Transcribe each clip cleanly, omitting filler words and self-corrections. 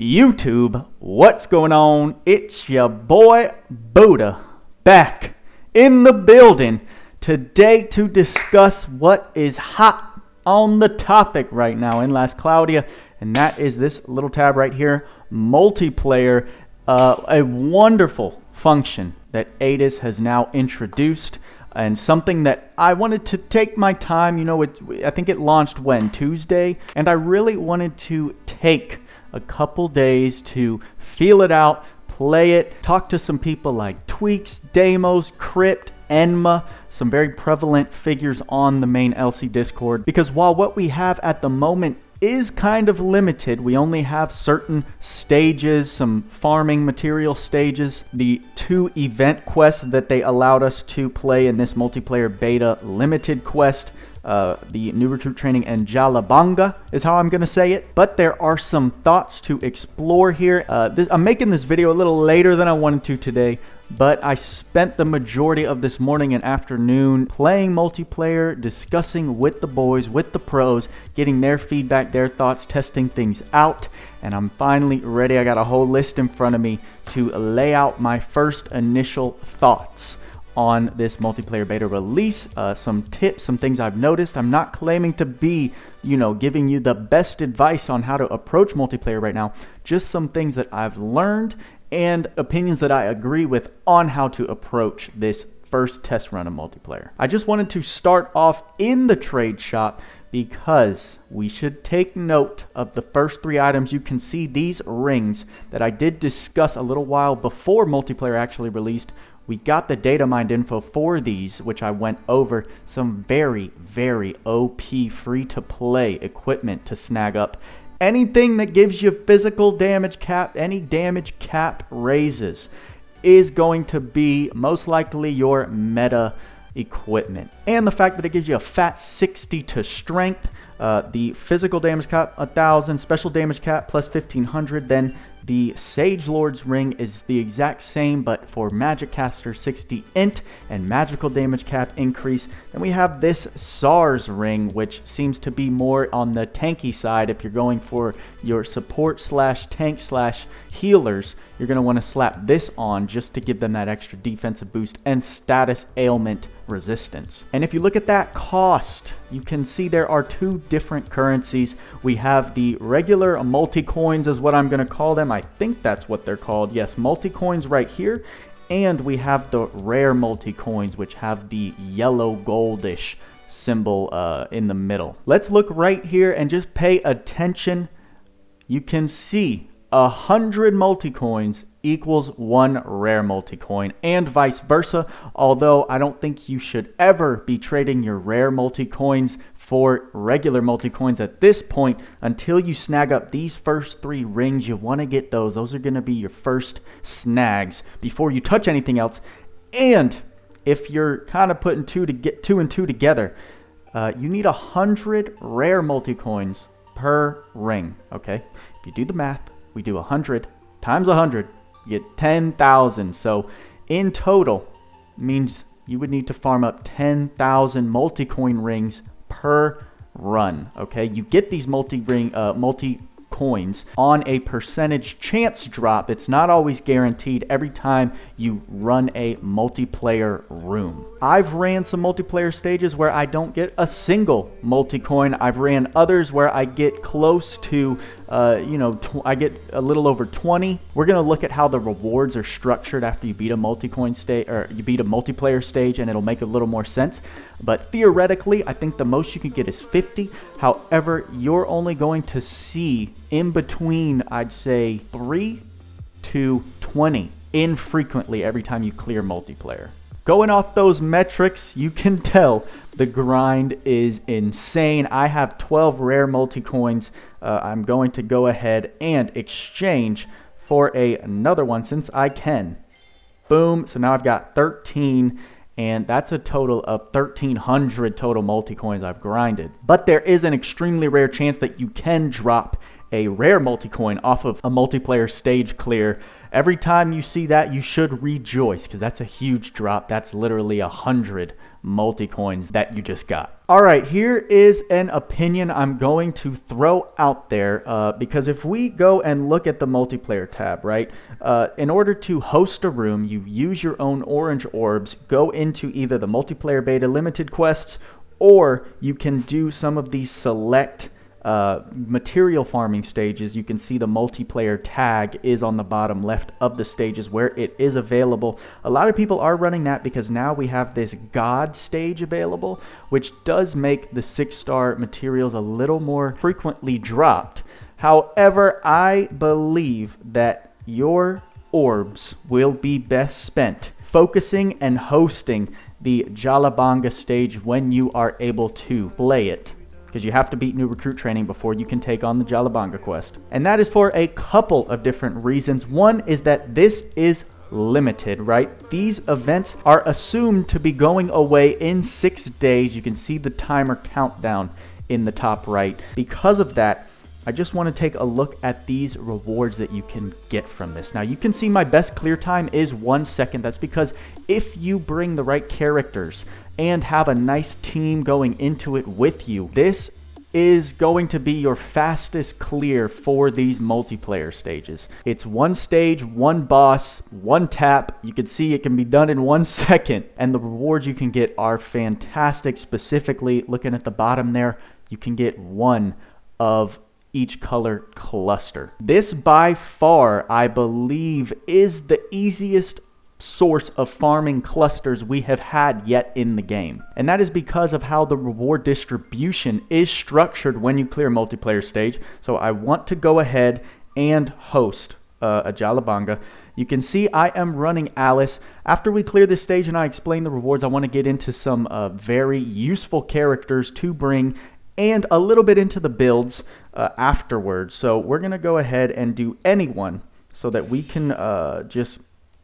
YouTube, what's going on? It's your boy Buddha back in the building today to discuss what is hot on the topic right now in Las Cloudia, and that is this little tab right here, multiplayer, a wonderful function that Adis has now introduced. And something that I wanted to take my time, I think it launched Tuesday, and I really wanted to take a couple days to feel it out, play it, talk to some people like Tweaks, Damos, Crypt, Enma, some very prevalent figures on the main LC Discord, because while what we have at the moment is kind of limited, we only have certain stages, some farming material stages, the 2 event quests that they allowed us to play in this multiplayer beta limited quest, the new recruit training and Jalabahnga is how I'm going to say it. But there are some thoughts to explore here. I'm making this video a little later than I wanted to today, but I spent the majority of this morning and afternoon playing multiplayer, discussing with the boys, with the pros, getting their feedback, their thoughts, testing things out, and I'm finally ready. I got a whole list in front of me to lay out my first initial thoughts on this multiplayer beta release, some tips, some things I've noticed. I'm not claiming to be, giving you the best advice on how to approach multiplayer right now, just some things that I've learned and opinions that I agree with on how to approach this first test run of multiplayer. I just wanted to start off in the trade shop because we should take note of the first 3 items. You can see these rings that I did discuss a little while before multiplayer actually released. We got the data mined info for these, which I went over. Some very, very OP free-to-play equipment to snag up. Anything that gives you physical damage cap, any damage cap raises, is going to be most likely your meta equipment. And the fact that it gives you a fat 60 to strength, the physical damage cap 1000, special damage cap plus 1500, then the Sage Lord's ring is the exact same, but for magic caster 60 int and magical damage cap increase. Then we have this SARS ring, which seems to be more on the tanky side. If you're going for your support slash tank slash healers, you're going to want to slap this on just to give them that extra defensive boost and status ailment resistance. And if you look at that cost, you can see there are 2 different currencies. We have the regular multi-coins is what I'm going to call them. I think that's what they're called. Yes, multi-coins right here. And we have the rare multi-coins, which have the yellow goldish symbol in the middle. Let's look right here and just pay attention. You can see 100 multi-coins equals 1 rare multi-coin, and vice versa, although I don't think you should ever be trading your rare multi-coins for regular multi-coins at this point until you snag up these first 3 rings. You want to get those. Those are going to be your first snags before you touch anything else. And if you're kind of putting 2 and 2 together, you need 100 rare multi-coins per ring. Okay, if you do the math, we do 100 times 100, you get 10,000. So in total, means you would need to farm up 10,000 multi-coin rings per run. Okay, you get these multi-coins on a percentage chance drop. It's not always guaranteed every time you run a multiplayer room. I've ran some multiplayer stages where I don't get a single multi-coin. I've ran others where I get close to I get a little over 20. We're going to look at how the rewards are structured after you beat a multi-coin stage, or you beat a multiplayer stage, and it'll make a little more sense. But theoretically, I think the most you can get is 50. However, you're only going to see in between, I'd say 3 to 20 infrequently every time you clear multiplayer. Going off those metrics, you can tell the grind is insane. I have 12 rare multi-coins. I'm going to go ahead and exchange for another one since I can. Boom. So now I've got 13, and that's a total of 1,300 total multi-coins I've grinded. But there is an extremely rare chance that you can drop a rare multi-coin off of a multiplayer stage clear. Every time you see that, you should rejoice, because that's a huge drop. That's literally 100 multi-coins that you just got. All right, here is an opinion I'm going to throw out there, because if we go and look at the multiplayer tab, right, in order to host a room, you use your own orange orbs, go into either the multiplayer beta limited quests, or you can do some of these select material farming stages. You can see the multiplayer tag is on the bottom left of the stages where it is available. A lot of people are running that because now we have this God stage available, which does make the 6-star materials a little more frequently dropped. However, I believe that your orbs will be best spent focusing and hosting the Jalabahnga stage when you are able to play it, because you have to beat new recruit training before you can take on the Jalabahnga quest. And that is for a couple of different reasons. One is that this is limited, right? These events are assumed to be going away in 6 days. You can see the timer countdown in the top right. Because of that, I just want to take a look at these rewards that you can get from this. Now, you can see my best clear time is 1 second. That's because if you bring the right characters and have a nice team going into it with you, this is going to be your fastest clear for these multiplayer stages. It's 1 stage, 1 boss, 1 tap. You can see it can be done in 1 second, and the rewards you can get are fantastic. Specifically, looking at the bottom there, you can get 1 of each color cluster. This by far, I believe, is the easiest source of farming clusters we have had yet in the game. And that is because of how the reward distribution is structured when you clear a multiplayer stage. So I want to go ahead and host a Jalabahnga. You can see I am running Alice. After we clear this stage and I explain the rewards, I want to get into some very useful characters to bring and a little bit into the builds afterwards. So we're going to go ahead and do anyone so that we can just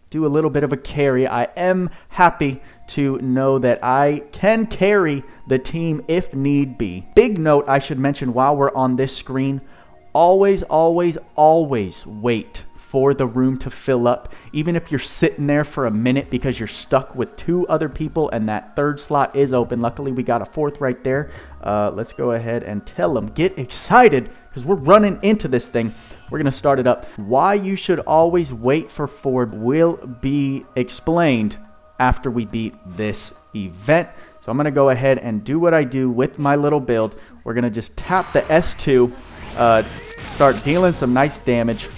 do a little bit of a carry. I am happy to know that I can carry the team if need be. Big note I should mention while we're on this screen, always, always, always wait for the room to fill up, even if you're sitting there for a minute because you're stuck with 2 other people and that 3rd slot is open. Luckily, we got a 4th right there. Let's go ahead and tell them, get excited, because we're running into this thing. We're going to start it up. Why you should always wait for Ford will be explained after we beat this event. So I'm going to go ahead and do what I do with my little build. We're going to just tap the S2, start dealing some nice damage.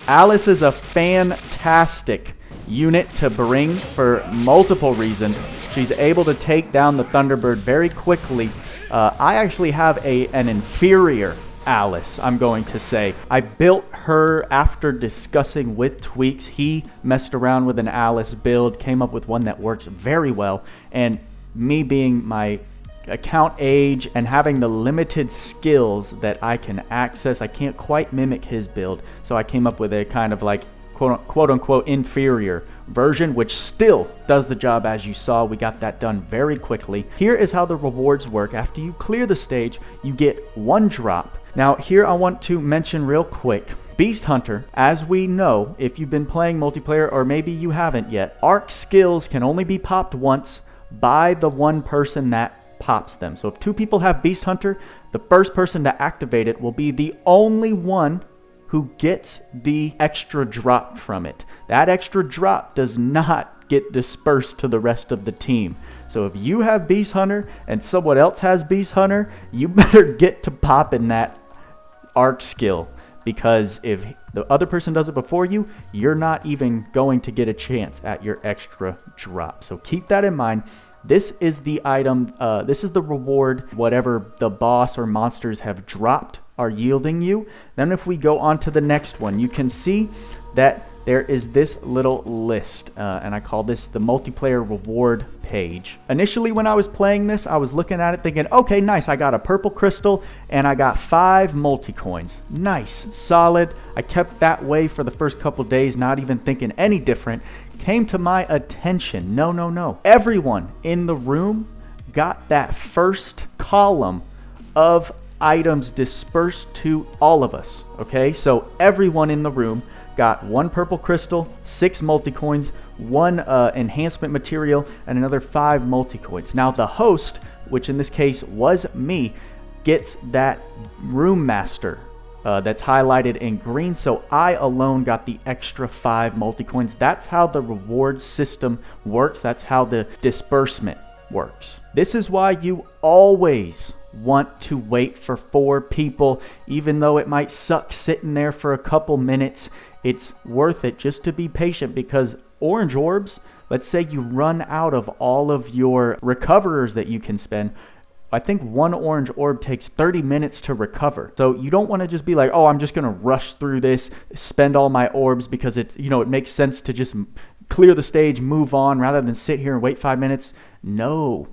Alice is a fantastic unit to bring for multiple reasons. She's able to take down the Thunderbird very quickly. I actually have an inferior Alice, I'm going to say. I built her after discussing with Tweaks. He messed around with an Alice build, came up with one that works very well, and me being my account age and having the limited skills that I can access, I can't quite mimic his build, so I came up with a kind of like quote unquote inferior version, which still does the job. As you saw, we got that done very quickly. Here is how the rewards work. After you clear the stage, you get 1 drop. Now here I want to mention real quick, Beast Hunter, as we know, if you've been playing multiplayer or maybe you haven't yet, arc skills can only be popped once by the 1 person that pops them. So if 2 people have Beast Hunter, the first person to activate it will be the only one who gets the extra drop from it. That extra drop does not get dispersed to the rest of the team. So if you have Beast Hunter and someone else has Beast Hunter, you better get to popping that arc skill, because if the other person does it before you, you're not even going to get a chance at your extra drop. So keep that in mind. This is the item, this is the reward, whatever the boss or monsters have dropped are yielding you. Then if we go on to the next one, you can see that there is this little list, and I call this the multiplayer reward page. Initially, when I was playing this, I was looking at it thinking, okay, nice, I got a purple crystal and I got 5 multi-coins. Nice, solid. I kept that way for the first couple days, not even thinking any different. Came to my attention, no. Everyone in the room got that first column of items dispersed to all of us. Okay, so everyone in the room got 1 purple crystal, 6 multi-coins, 1 enhancement material, and another 5 multi-coins. Now the host, which in this case was me, gets that room master that's highlighted in green, so I alone got the extra 5 multi-coins. That's how the reward system works. That's how the disbursement works. This is why you always want to wait for 4 people. Even though it might suck sitting there for a couple minutes, it's worth it just to be patient, because orange orbs, let's say you run out of all of your recoverers that you can spend. I think 1 orange orb takes 30 minutes to recover. So you don't want to just be like, oh, I'm just going to rush through this, spend all my orbs, because it's, you know, it makes sense to just clear the stage, move on, rather than sit here and wait 5 minutes. No.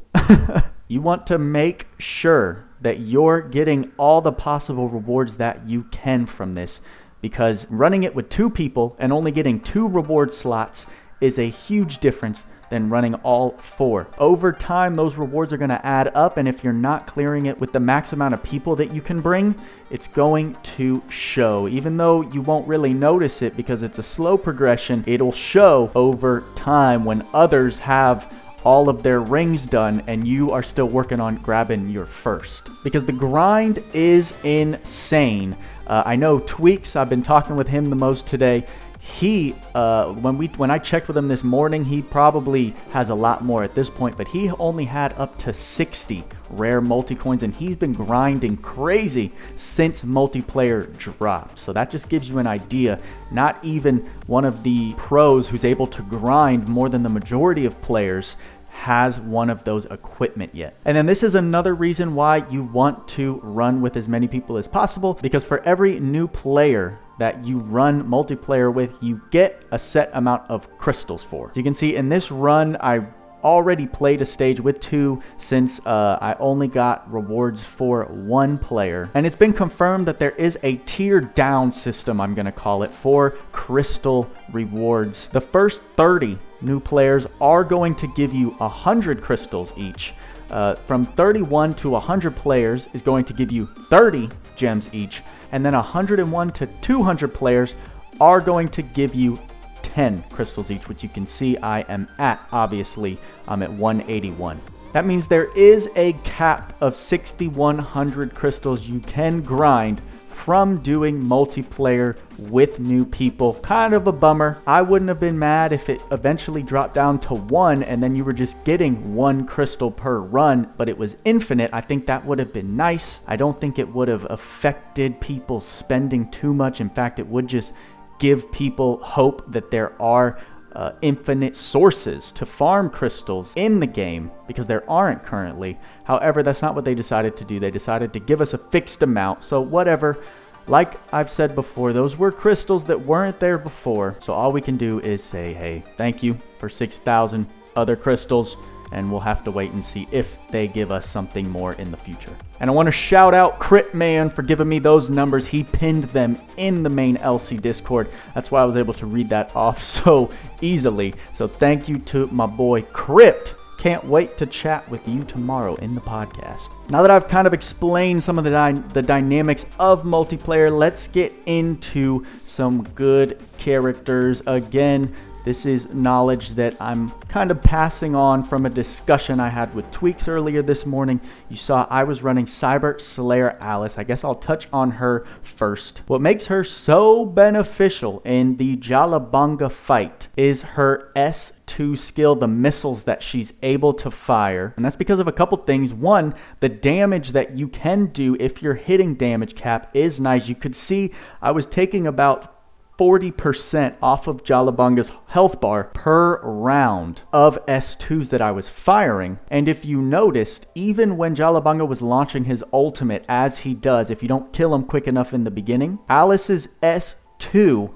You want to make sure that you're getting all the possible rewards that you can from this, because running it with 2 people and only getting 2 reward slots is a huge difference than running all 4. Over time, those rewards are going to add up, and if you're not clearing it with the max amount of people that you can bring, it's going to show. Even though you won't really notice it because it's a slow progression, it'll show over time when others have all of their rings done and you are still working on grabbing your first. Because the grind is insane. I know Tweaks, I've been talking with him the most today. He, when I checked with him this morning, he probably has a lot more at this point, but he only had up to 60 rare multi-coins, and he's been grinding crazy since multiplayer dropped. So that just gives you an idea. Not even one of the pros who's able to grind more than the majority of players has one of those equipment yet. And then this is another reason why you want to run with as many people as possible, because for every new player that you run multiplayer with, you get a set amount of crystals for. So you can see in this run, I already played a stage with 2 since I only got rewards for 1 player. And it's been confirmed that there is a tier down system, I'm gonna call it, for crystal rewards. The first 30 new players are going to give you 100 crystals each. From 31 to 100 players is going to give you 30 gems each. And then 101 to 200 players are going to give you 10 crystals each, which you can see I am at. Obviously, I'm at 181. That means there is a cap of 6,100 crystals you can grind from doing multiplayer with new people. Kind of a bummer. I wouldn't have been mad if it eventually dropped down to 1 and then you were just getting 1 crystal per run, but it was infinite. I think that would have been nice. I don't think it would have affected people spending too much. In fact, it would just give people hope that there are infinite sources to farm crystals in the game, because there aren't currently. However, that's not what they decided to do. They decided to give us a fixed amount. So whatever. Like I've said before, those were crystals that weren't there before. So all we can do is say, hey, thank you for 6,000 other crystals, and we'll have to wait and see if they give us something more in the future. And I want to shout out Crit Man for giving me those numbers. He pinned them in the main LC Discord. That's why I was able to read that off so easily. So thank you to my boy Crypt. Can't wait to chat with you tomorrow in the podcast. Now that I've kind of explained some of the dynamics of multiplayer, let's get into some good characters. Again, this is knowledge that I'm kind of passing on from a discussion I had with Tweaks earlier this morning. You saw I was running Cyber Slayer Alice. I guess I'll touch on her first. What makes her so beneficial in the Jalabahnga fight is her S2 skill, the missiles that she's able to fire. And that's because of a couple things. One, the damage that you can do if you're hitting damage cap is nice. You could see I was taking about 40% off of Jalabhanga's health bar per round of S2s that I was firing. And if you noticed, even when Jalabahnga was launching his ultimate, as he does, if you don't kill him quick enough in the beginning, Alice's S2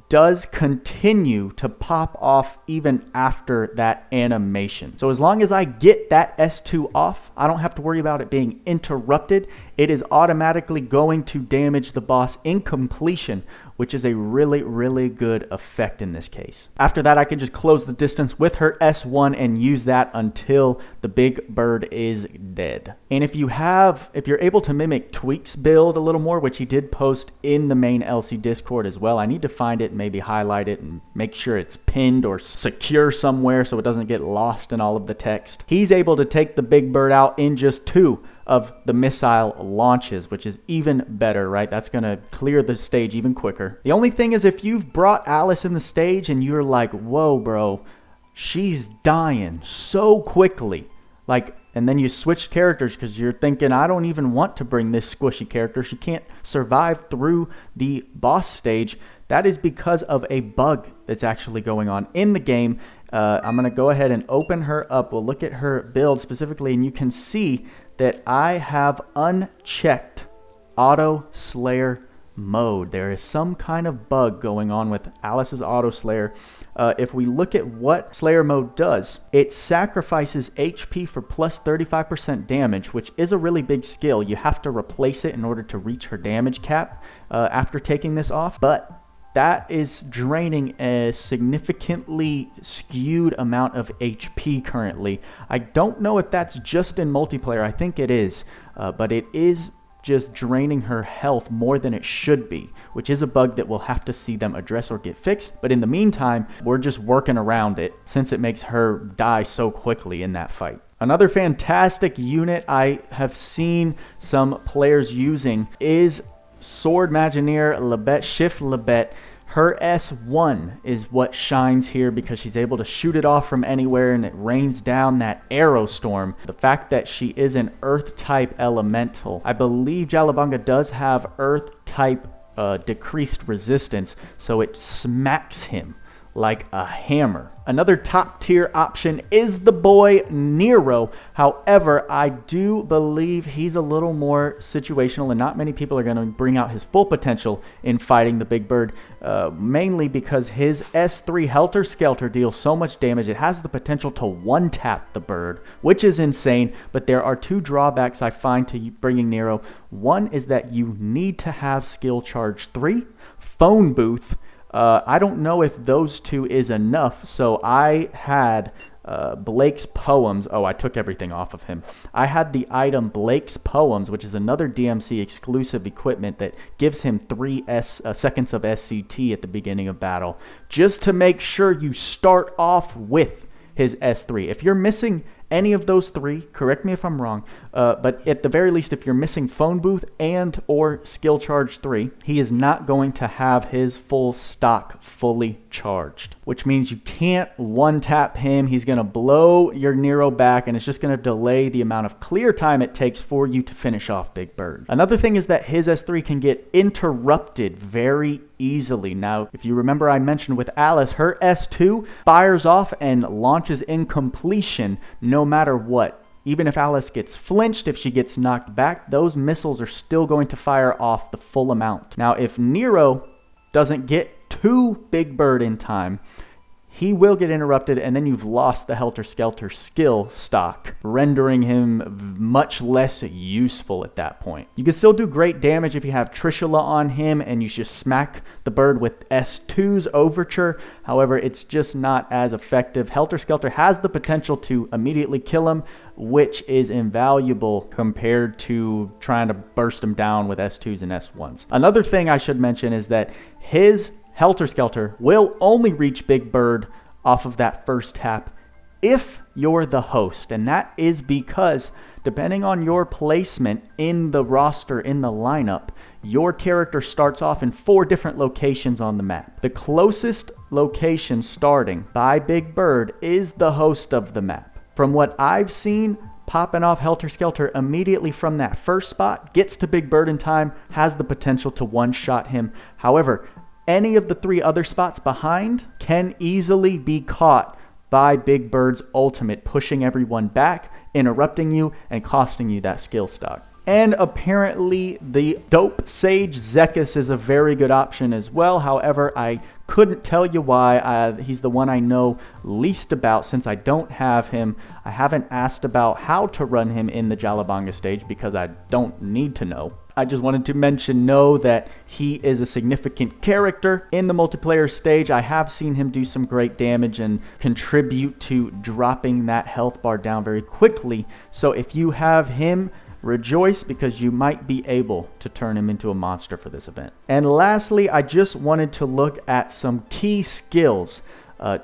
does continue to pop off even after that animation. So as long as I get that S2 off, I don't have to worry about it being interrupted. It is automatically going to damage the boss in completion which is a really, really good effect in this case. After that, I can just close the distance with her S1 and use that until the big bird is dead. And if you're able to mimic Tweak's build a little more, which he did post in the main LC Discord as well, I need to find it, maybe highlight it and make sure it's pinned or secure somewhere so it doesn't get lost in all of the text. He's able to take the big bird out in just 2 of the missile launches, which is even better, right? That's going to clear the stage even quicker. The only thing is, if you've brought Alice in the stage and you're like, whoa, bro, she's dying so quickly, like, and then you switch characters because you're thinking, I don't even want to bring this squishy character. She can't survive through the boss stage. That is because of a bug that's actually going on in the game. I'm going to go ahead and open her up. We'll look at her build specifically, and you can see that I have unchecked Auto Slayer mode. There is some kind of bug going on with Alice's Auto Slayer. If we look at what Slayer mode does, it sacrifices HP for plus 35% damage, which is a really big skill. You have to replace it in order to reach her damage cap after taking this off, but that is draining a significantly skewed amount of HP currently. I don't know if that's just in multiplayer. I think it is, but it is just draining her health more than it should be, which is a bug that we'll have to see them address or get fixed. But in the meantime, we're just working around it since it makes her die so quickly in that fight. Another fantastic unit I have seen some players using is Sword Imagineer Lebet, Shift Lebet. Her S1 is what shines here because she's able to shoot it off from anywhere and it rains down that arrow storm. The fact that she is an earth type elemental. I believe Jalabahnga does have earth type decreased resistance, so it smacks him like a hammer. Another top tier option is the boy Nero. However, I do believe he's a little more situational and not many people are going to bring out his full potential in fighting the big bird, mainly because his S3 Helter Skelter deals so much damage. It has the potential to one-tap the bird, which is insane, but there are 2 drawbacks I find to bringing Nero. One is that you need to have skill charge 3, phone booth. I don't know if those 2 is enough, so I had Blake's Poems. Oh, I took everything off of him. I had the item Blake's Poems, which is another DMC exclusive equipment that gives him 3 seconds of SCT at the beginning of battle, just to make sure you start off with his S3. If you're missing any of those 3, correct me if I'm wrong, but at the very least, if you're missing phone booth and or skill charge 3, he is not going to have his full stock fully charged, which means you can't one-tap him. He's going to blow your Nero back, and it's just going to delay the amount of clear time it takes for you to finish off Big Bird. Another thing is that his S3 can get interrupted very easily. Now, if you remember, I mentioned with Alice, her S2 fires off and launches in completion no matter what. Even if Alice gets flinched, if she gets knocked back, those missiles are still going to fire off the full amount. Now, if Nero doesn't get to Big Bird in time, he will get interrupted, and then you've lost the Helter Skelter skill stock, rendering him much less useful at that point. You can still do great damage if you have Trishula on him and you just smack the bird with S2's Overture. However, it's just not as effective. Helter Skelter has the potential to immediately kill him, which is invaluable compared to trying to burst him down with S2s and S1s. Another thing I should mention is that his Helter Skelter will only reach Big Bird off of that first tap if you're the host. And that is because depending on your placement in the roster, in the lineup, your character starts off in 4 different locations on the map. The closest location starting by Big Bird is the host of the map. From what I've seen, popping off Helter Skelter immediately from that first spot, gets to Big Bird in time, has the potential to one-shot him. However, any of the 3 other spots behind can easily be caught by Big Bird's ultimate, pushing everyone back, interrupting you, and costing you that skill stock. And apparently the Dope Sage Zekis is a very good option as well. However, I couldn't tell you why. He's the one I know least about since I don't have him. I haven't asked about how to run him in the Jalabahnga stage because I don't need to know. I just wanted to know that he is a significant character in the multiplayer stage. I have seen him do some great damage and contribute to dropping that health bar down very quickly. So if you have him, rejoice, because you might be able to turn him into a monster for this event. And lastly, I just wanted to look at some key skills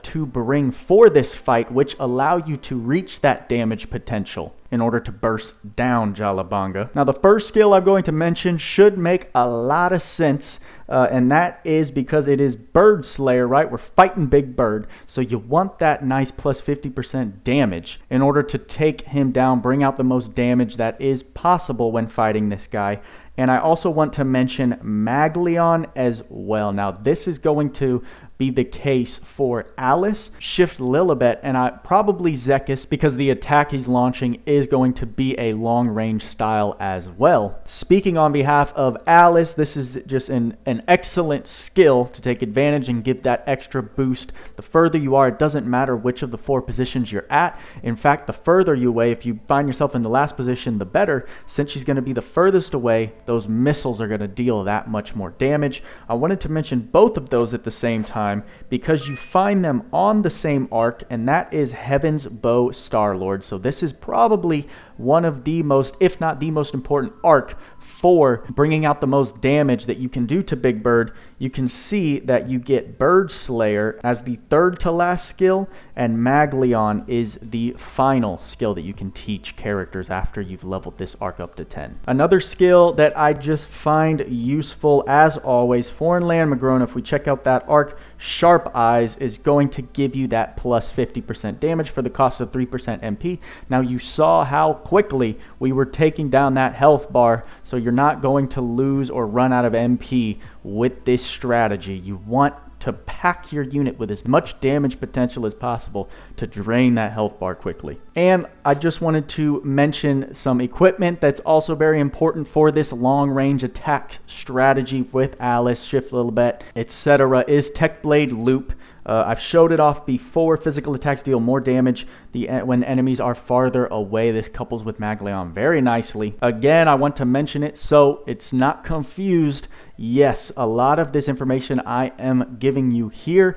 to bring for this fight, which allow you to reach that damage potential in order to burst down Jalabahnga. Now, the first skill I'm going to mention should make a lot of sense, and that is because it is Bird Slayer, right? We're fighting Big Bird, so you want that nice plus 50% damage in order to take him down, bring out the most damage that is possible when fighting this guy. And I also want to mention Maglion as well. Now, this is going to be the case for Alice, Shift Lilibet, and probably Zekis, because the attack he's launching is going to be a long-range style as well. Speaking on behalf of Alice, this is just an excellent skill to take advantage and give that extra boost. The further you are, it doesn't matter which of the 4 positions you're at. In fact, the further you away, if you find yourself in the last position, the better. Since she's going to be the furthest away, those missiles are going to deal that much more damage. I wanted to mention both of those at the same time because you find them on the same arc, and that is Heaven's Bow Star-Lord. So this is probably one of the most, if not the most important arc for bringing out the most damage that you can do to Big Bird. You can see that you get Bird Slayer as the 3rd to last skill, and Maglion is the final skill that you can teach characters after you've leveled this arc up to 10. Another skill that I just find useful, as always, Foreign Land Magrona, if we check out that arc, Sharp Eyes is going to give you that plus 50% damage for the cost of 3% MP. Now, you saw how quickly we were taking down that health bar, so you're not going to lose or run out of MP with this strategy. You want to pack your unit with as much damage potential as possible to drain that health bar quickly. And I just wanted to mention some equipment that's also very important for this long range attack strategy with Alice, Shift Lilibet, etc. is Tech Blade Loop. I've showed it off before. Physical attacks deal more damage when enemies are farther away. This couples with Maglion very nicely. Again, I want to mention it so it's not confused. Yes, a lot of this information I am giving you here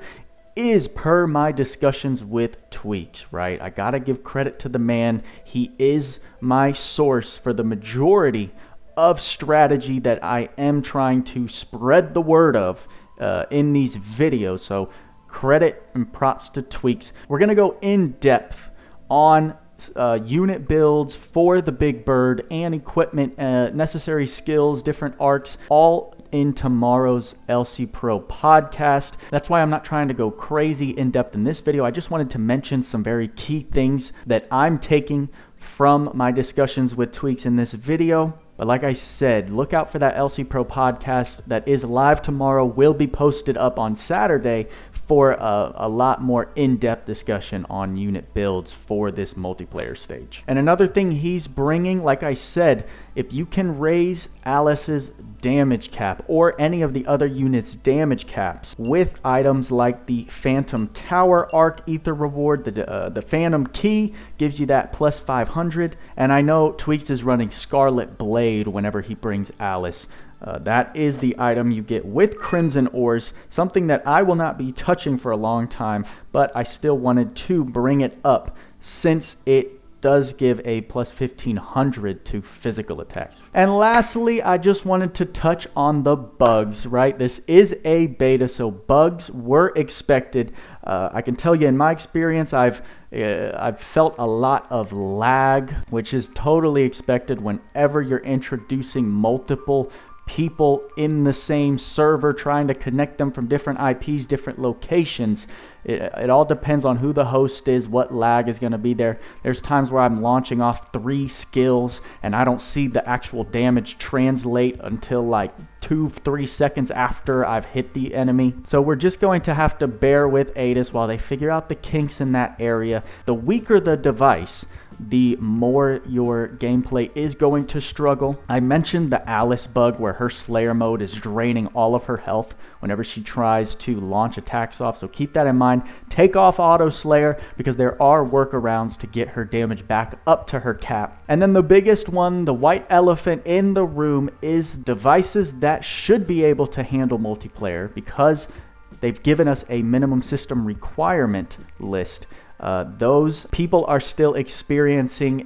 is per my discussions with Tweaks, right? I gotta give credit to the man. He is my source for the majority of strategy that I am trying to spread the word of in these videos. So credit and props to Tweaks. We're going to go in depth on unit builds for the Big Bird and equipment, necessary skills, different arcs, all in tomorrow's LC Pro podcast. That's why I'm not trying to go crazy in depth in this video. I just wanted to mention some very key things that I'm taking from my discussions with Tweaks in this video. But like I said, look out for that LC Pro podcast that is live tomorrow, will be posted up on Saturday for a lot more in-depth discussion on unit builds for this multiplayer stage. And another thing he's bringing, like I said, if you can raise Alice's damage cap or any of the other units' damage caps with items like the Phantom Tower Arc Ether Reward, the Phantom Key gives you that plus 500, and I know Tweaks is running Scarlet Blade whenever he brings Alice. That is the item you get with Crimson Ores, something that I will not be touching for a long time, but I still wanted to bring it up since it does give a plus 1500 to physical attacks. And lastly, I just wanted to touch on the bugs, right? This is a beta, so bugs were expected. I can tell you in my experience, I've felt a lot of lag, which is totally expected whenever you're introducing multiple people in the same server, trying to connect them from different IPs, different locations. It all depends on who the host is, what lag is going to be there. There's times where I'm launching off 3 skills and I don't see the actual damage translate until like 2-3 seconds after I've hit the enemy. So we're just going to have to bear with Adis while they figure out the kinks in that area. The weaker the device, the more your gameplay is going to struggle. I mentioned the Alice bug where her Slayer mode is draining all of her health whenever she tries to launch attacks off, so keep that in mind. Take off Auto Slayer because there are workarounds to get her damage back up to her cap. And then the biggest one, the white elephant in the room, is devices that should be able to handle multiplayer because they've given us a minimum system requirement list. Those people are still experiencing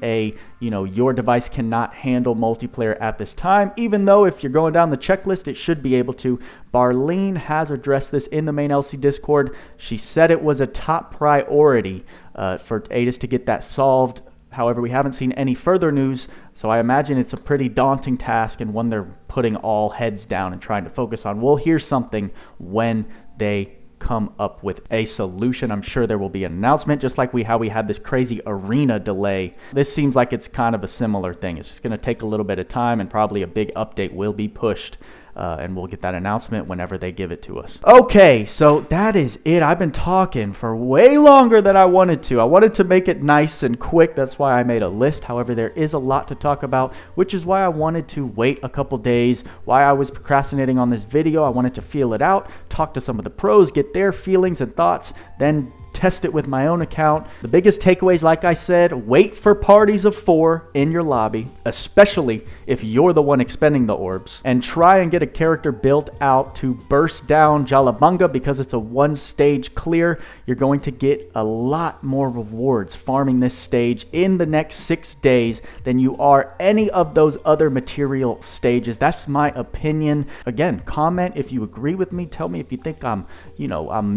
your device cannot handle multiplayer at this time, even though if you're going down the checklist, it should be able to. Barlene has addressed this in the main LC Discord. She said it was a top priority for Atis to get that solved. However, we haven't seen any further news, so I imagine it's a pretty daunting task and one they're putting all heads down and trying to focus on. We'll hear something when they come up with a solution. I'm sure there will be an announcement, just like how we had this crazy arena delay. This seems like it's kind of a similar thing. It's just going to take a little bit of time, and probably a big update will be pushed. And we'll get that announcement whenever they give it to us. Okay, so that is it. I've been talking for way longer than I wanted to. I wanted to make it nice and quick. That's why I made a list. However, there is a lot to talk about, which is why I wanted to wait a couple days, why I was procrastinating on this video. I wanted to feel it out, talk to some of the pros, get their feelings and thoughts, then test it with my own account. The biggest takeaways, like I said, wait for parties of 4 in your lobby, especially if you're the one expending the orbs, and try and get a character built out to burst down Jalabahnga because it's a one-stage clear. You're going to get a lot more rewards farming this stage in the next 6 days than you are any of those other material stages. That's my opinion. Again, comment if you agree with me. Tell me if you think I'm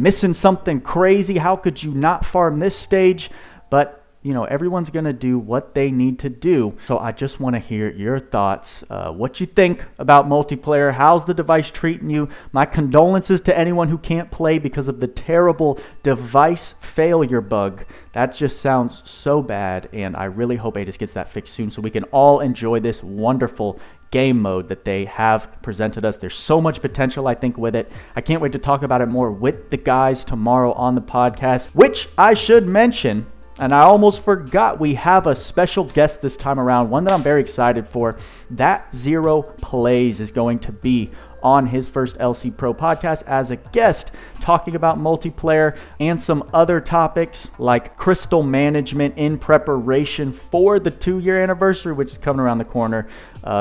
missing something crazy. How could you not farm this stage? But everyone's gonna do what they need to do, so I just want to hear your thoughts, what you think about multiplayer. How's the device treating you? My condolences to anyone who can't play because of the terrible device failure bug. That just sounds so bad, and I really hope Atis gets that fixed soon so we can all enjoy this wonderful game mode that they have presented us. There's so much potential, I think, with it. I can't wait to talk about it more with the guys tomorrow on the podcast, which I should mention, and I almost forgot, we have a special guest this time around, one that I'm very excited for. ThatZeroPlays is going to be on his first LC Pro podcast as a guest, talking about multiplayer and some other topics like crystal management in preparation for the 2-year anniversary, which is coming around the corner.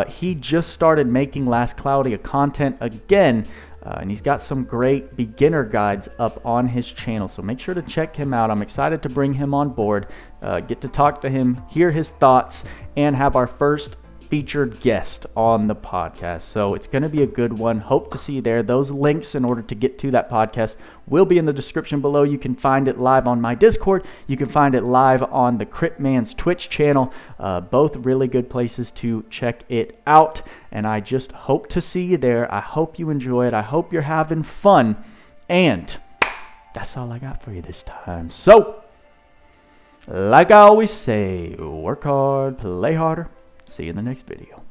He just started making Last Cloudia content again, and he's got some great beginner guides up on his channel, so make sure to check him out. I'm excited to bring him on board, get to talk to him, hear his thoughts, and have our first featured guest on the podcast. So it's going to be a good one. Hope to see you there. Those links in order to get to that podcast will be in the description below. You can find it live on my Discord. You can find it live on the Cryptman's Twitch channel. Both really good places to check it out. And I just hope to see you there. I hope you enjoy it. I hope you're having fun. And that's all I got for you this time. So, like I always say, work hard, play harder. See you in the next video.